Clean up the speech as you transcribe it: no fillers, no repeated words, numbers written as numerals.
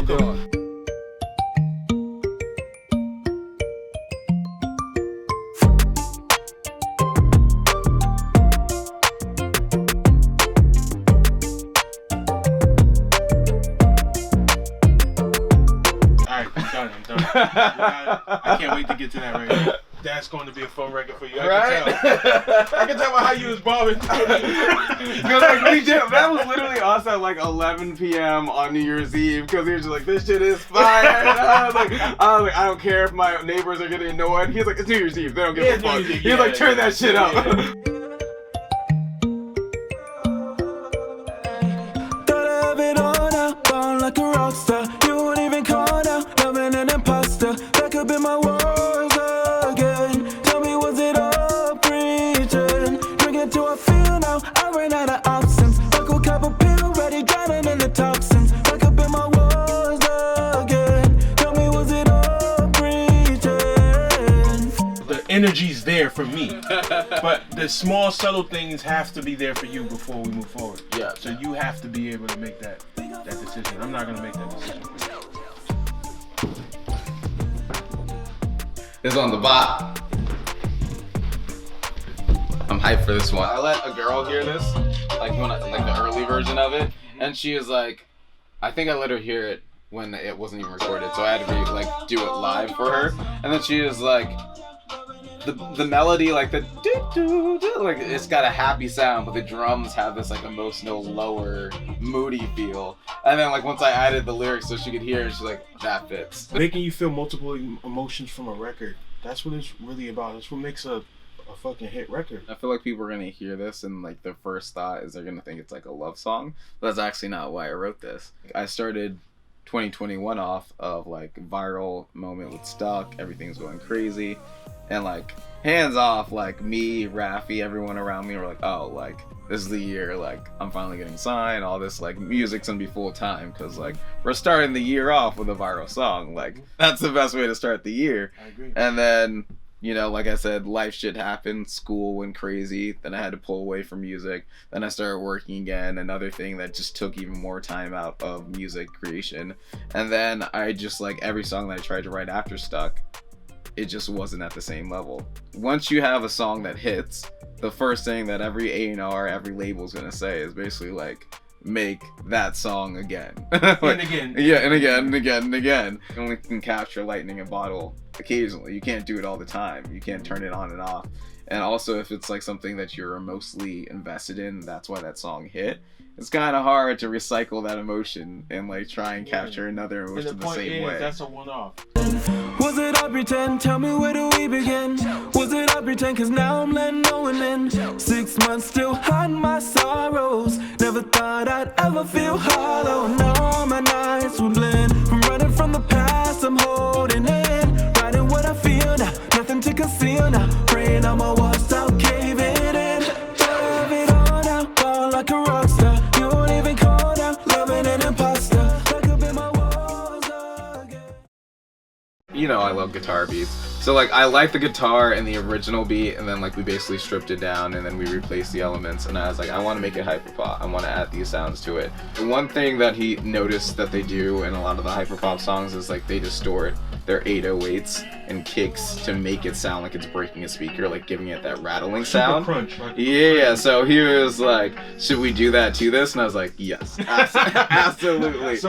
Welcome. I'm done. I can't wait to get to that record. That's going to be a fun record for you. I can tell by how you was bobbing. That was literally us at like 11 p.m. on New Year's Eve because he was just like, this shit is fire. I was like, I don't care if my neighbors are getting annoyed. He's like, it's New Year's Eve. They don't give a fuck. He's like, turn that shit up. Thought I have it all now, born like a rock star. You won't even call now, loving an imposter. That could be my words again. Tell me, was it all preaching? Drinking till I feel now, I ran out of options. Kwaku cup of pill, ready, drowning in the toxins. That could be my words again. Tell me, was it all preaching? The energy's there for me, but the small subtle things have to be there for you before we move forward. Yeah. So you have to be able to make that decision. I'm not gonna make that decision for you. It's on the bot. I'm hyped for this one. I let a girl hear this, like the early version of it, and she was like, I think I let her hear it when it wasn't even recorded, so I had to do it live for her, and then she was like, the melody, like the do, like it's got a happy sound, but the drums have this like emotional, lower, moody feel. And then like once I added the lyrics so she could hear it, she's like, that fits. Making you feel multiple emotions from a record. That's what it's really about. That's what makes a fucking hit record. I feel like people are gonna hear this and like their first thought is they're gonna think it's like a love song. But that's actually not why I wrote this. I started 2021 off of like viral moment with Stuck, everything's going crazy, and like hands off, like me, Raffi, everyone around me were like, oh, like this is the year, like I'm finally getting signed, all this like music's gonna be full time, because like we're starting the year off with a viral song, like that's the best way to start the year. I agree. And then, you know, like I said, life shit happened, school went crazy, then I had to pull away from music, then I started working again, another thing that just took even more time out of music creation. And then I just like every song that I tried to write after Stuck, it just wasn't at the same level. Once you have a song that hits, the first thing that every A&R, every label is gonna say is basically like, make that song again. Like, and again. Yeah, and again, and again, and again. You only can capture lightning in a bottle occasionally. You can't do it all the time. You can't turn it on and off. And also, if it's like something that you're mostly invested in, that's why that song hit. It's kind of hard to recycle that emotion and like try and capture another emotion the same way. That's a one-off. Was it all pretend? Tell me, where do we begin? Was it all pretend? Cause now I'm letting no one in. 6 months still hide my sorrows. Never thought I'd ever feel hollow. Now my nights will blend. From running from the past, I'm holding in. Writing what I feel now, nothing to conceal now. Praying I'm a washed out, caving in. Love it all now, ball like a rock star. You won't even call out, loving an imposter. That could be my walls again. You know I love guitar beats. So like I like the guitar and the original beat, and then like we basically stripped it down and then we replaced the elements, and I was like, I want to make it hyperpop. I want to add these sounds to it. The one thing that he noticed that they do in a lot of the hyperpop songs is like they distort their 808s and kicks to make it sound like it's breaking a speaker, like giving it that rattling sound. Crunch, like Yeah, so he was like, should we do that to this? And I was like, yes, absolutely.